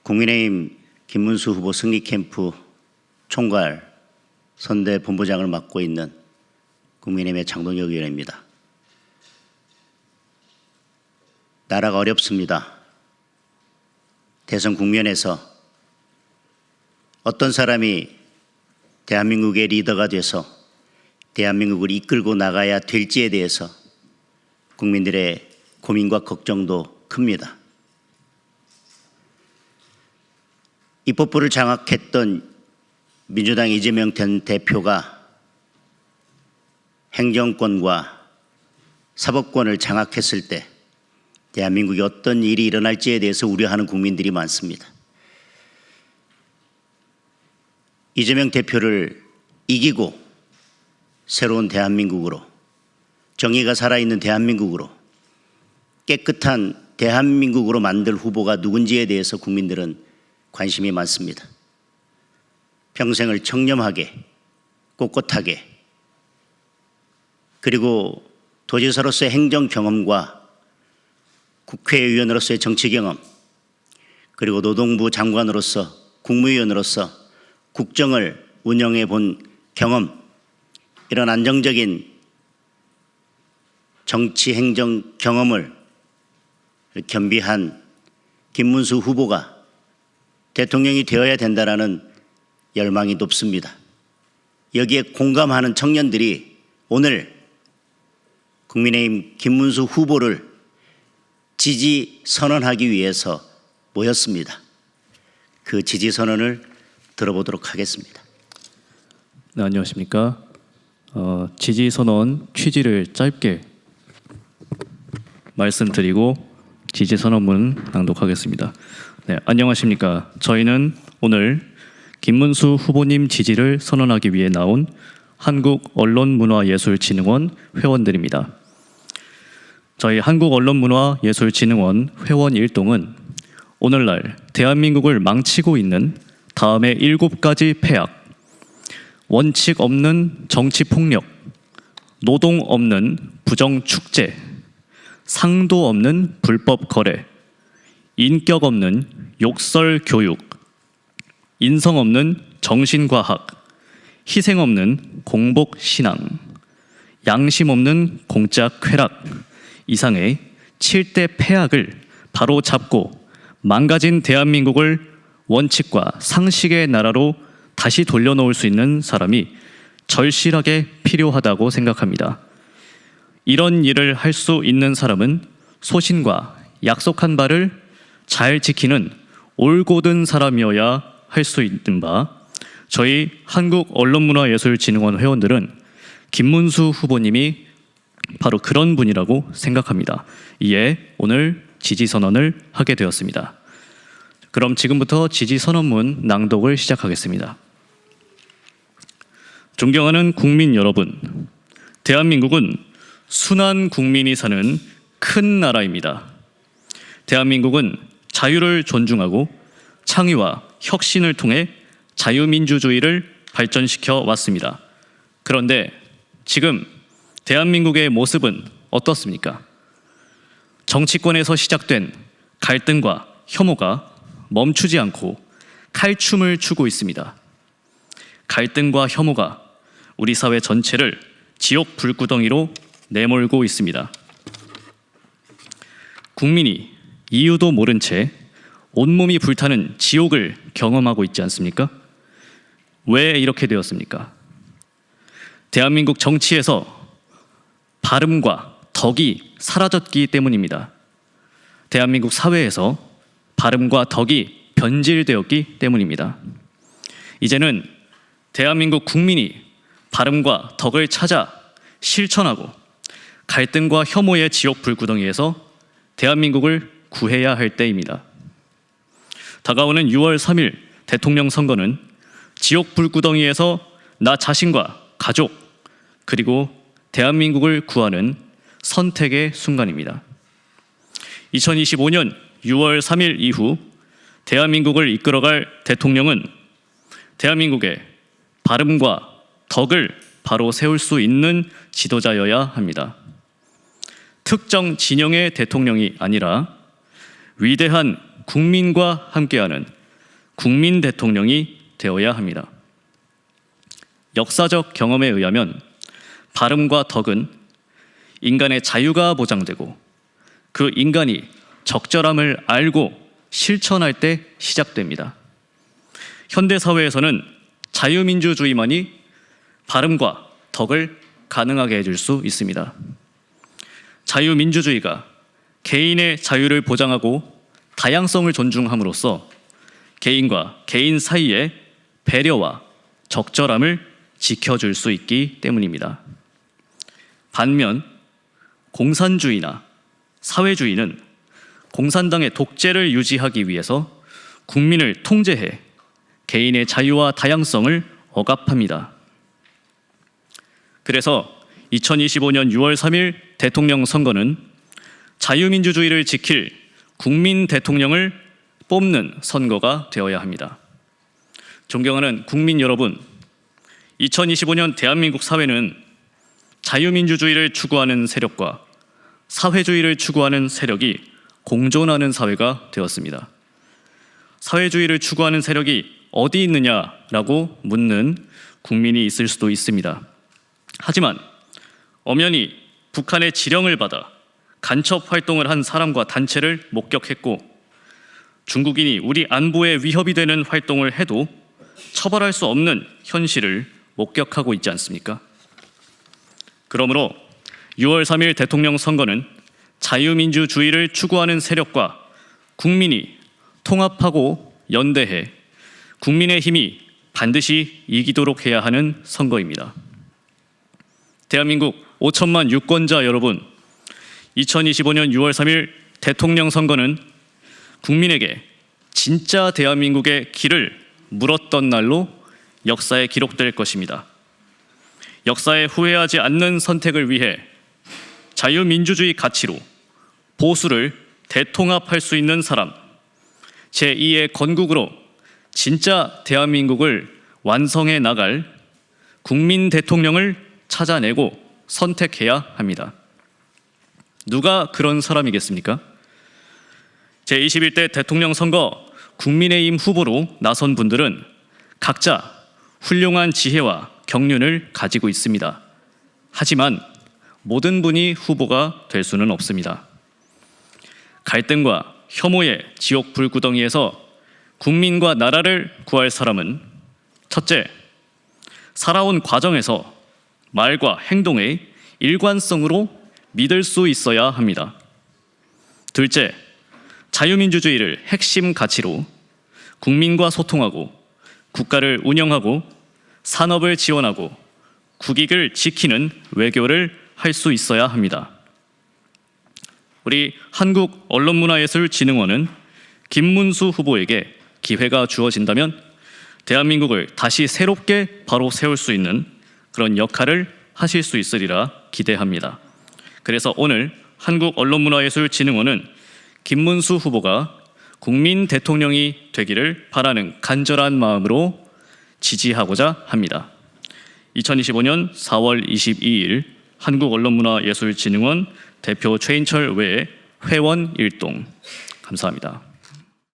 국민의힘 김문수 후보 승리캠프 총괄 선대 본부장을 맡고 있는 국민의힘의 장동혁 의원입니다. 나라가 어렵습니다. 대선 국면에서 어떤 사람이 대한민국의 리더가 돼서 대한민국을 이끌고 나가야 될지에 대해서 국민들의 고민과 걱정도 큽니다. 입법부를 장악했던 민주당 이재명 전 대표가 행정권과 사법권을 장악했을 때 대한민국에 어떤 일이 일어날지에 대해서 우려하는 국민들이 많습니다. 이재명 대표를 이기고 새로운 대한민국으로, 정의가 살아있는 대한민국으로, 깨끗한 대한민국으로 만들 후보가 누군지에 대해서 국민들은 관심이 많습니다. 평생을 청렴하게, 꼿꼿하게, 그리고 도지사로서의 행정 경험과 국회의원으로서의 정치 경험, 그리고 노동부 장관으로서, 국무위원으로서 국정을 운영해 본 경험, 이런 안정적인 정치 행정 경험을 겸비한 김문수 후보가 대통령이 되어야 된다라는 열망이 높습니다. 여기에 공감하는 청년들이 오늘 국민의힘 김문수 후보를 지지 선언하기 위해서 모였습니다. 그 지지 선언을 들어보도록 하겠습니다. 네, 안녕하십니까. 지지 선언 취지를 짧게 말씀드리고 지지 선언문 낭독하겠습니다. 네, 안녕하십니까. 저희는 오늘 김문수 후보님 지지를 선언하기 위해 나온 한국언론문화예술진흥원 회원들입니다. 저희 한국언론문화예술진흥원 회원 일동은 오늘날 대한민국을 망치고 있는 다음의 7가지 폐악: 원칙 없는 정치폭력, 노동 없는 부정축제, 상도 없는 불법 거래, 인격 없는 욕설 교육, 인성 없는 정신과학, 희생 없는 공복 신앙, 양심 없는 공짜 쾌락 이상의 7대 폐악을 바로 잡고 망가진 대한민국을 원칙과 상식의 나라로 다시 돌려놓을 수 있는 사람이 절실하게 필요하다고 생각합니다. 이런 일을 할 수 있는 사람은 소신과 약속한 바를 잘 지키는 올곧은 사람이어야 할 수 있는 바, 저희 한국언론문화예술진흥원 회원들은 김문수 후보님이 바로 그런 분이라고 생각합니다. 이에 오늘 지지선언을 하게 되었습니다. 그럼 지금부터 지지선언문 낭독을 시작하겠습니다. 존경하는 국민 여러분, 대한민국은 순한 국민이 사는 큰 나라입니다. 대한민국은 자유를 존중하고 창의와 혁신을 통해 자유민주주의를 발전시켜 왔습니다. 그런데 지금 대한민국의 모습은 어떻습니까? 정치권에서 시작된 갈등과 혐오가 멈추지 않고 칼춤을 추고 있습니다. 갈등과 혐오가 우리 사회 전체를 지옥 불구덩이로 내몰고 있습니다. 국민이 이유도 모른 채 온몸이 불타는 지옥을 경험하고 있지 않습니까? 왜 이렇게 되었습니까? 대한민국 정치에서 바름과 덕이 사라졌기 때문입니다. 대한민국 사회에서 바름과 덕이 변질되었기 때문입니다. 이제는 대한민국 국민이 바름과 덕을 찾아 실천하고 갈등과 혐오의 지옥 불구덩이에서 대한민국을 구해야 할 때입니다. 다가오는 6월 3일 대통령 선거는 지옥 불구덩이에서 나 자신과 가족, 그리고 대한민국을 구하는 선택의 순간입니다. 2025년 6월 3일 이후 대한민국을 이끌어갈 대통령은 대한민국의 바름과 덕을 바로 세울 수 있는 지도자여야 합니다. 특정 진영의 대통령이 아니라 위대한 국민과 함께하는 국민 대통령이 되어야 합니다. 역사적 경험에 의하면 발음과 덕은 인간의 자유가 보장되고 그 인간이 적절함을 알고 실천할 때 시작됩니다. 현대 사회에서는 자유민주주의만이 발음과 덕을 가능하게 해줄 수 있습니다. 자유민주주의가 개인의 자유를 보장하고 다양성을 존중함으로써 개인과 개인 사이의 배려와 적절함을 지켜줄 수 있기 때문입니다. 반면 공산주의나 사회주의는 공산당의 독재를 유지하기 위해서 국민을 통제해 개인의 자유와 다양성을 억압합니다. 그래서 2025년 6월 3일 대통령 선거는 자유민주주의를 지킬 국민 대통령을 뽑는 선거가 되어야 합니다. 존경하는 국민 여러분, 2025년 대한민국 사회는 자유민주주의를 추구하는 세력과 사회주의를 추구하는 세력이 공존하는 사회가 되었습니다. 사회주의를 추구하는 세력이 어디 있느냐라고 묻는 국민이 있을 수도 있습니다. 하지만 엄연히 북한의 지령을 받아 간첩 활동을 한 사람과 단체를 목격했고 중국인이 우리 안보에 위협이 되는 활동을 해도 처벌할 수 없는 현실을 목격하고 있지 않습니까? 그러므로 6월 3일 대통령 선거는 자유민주주의를 추구하는 세력과 국민이 통합하고 연대해 국민의 힘이 반드시 이기도록 해야 하는 선거입니다. 대한민국 5천만 유권자 여러분, 2025년 6월 3일 대통령 선거는 국민에게 진짜 대한민국의 길을 물었던 날로 역사에 기록될 것입니다. 역사에 후회하지 않는 선택을 위해 자유민주주의 가치로 보수를 대통합할 수 있는 사람, 제2의 건국으로 진짜 대한민국을 완성해 나갈 국민 대통령을 찾아내고 선택해야 합니다. 누가 그런 사람이겠습니까? 제21대 대통령 선거 국민의힘 후보로 나선 분들은 각자 훌륭한 지혜와 경륜을 가지고 있습니다. 하지만 모든 분이 후보가 될 수는 없습니다. 갈등과 혐오의 지옥 불구덩이에서 국민과 나라를 구할 사람은 첫째, 살아온 과정에서 말과 행동의 일관성으로 믿을 수 있어야 합니다. 둘째, 자유민주주의를 핵심 가치로 국민과 소통하고 국가를 운영하고 산업을 지원하고 국익을 지키는 외교를 할 수 있어야 합니다. 우리 한국언론문화예술진흥원은 김문수 후보에게 기회가 주어진다면 대한민국을 다시 새롭게 바로 세울 수 있는 그런 역할을 하실 수 있으리라 기대합니다. 그래서 오늘 한국언론문화예술진흥원은 김문수 후보가 국민 대통령이 되기를 바라는 간절한 마음으로 지지하고자 합니다. 2025년 4월 22일 한국언론문화예술진흥원 대표 최인철 외 회원 일동. 감사합니다.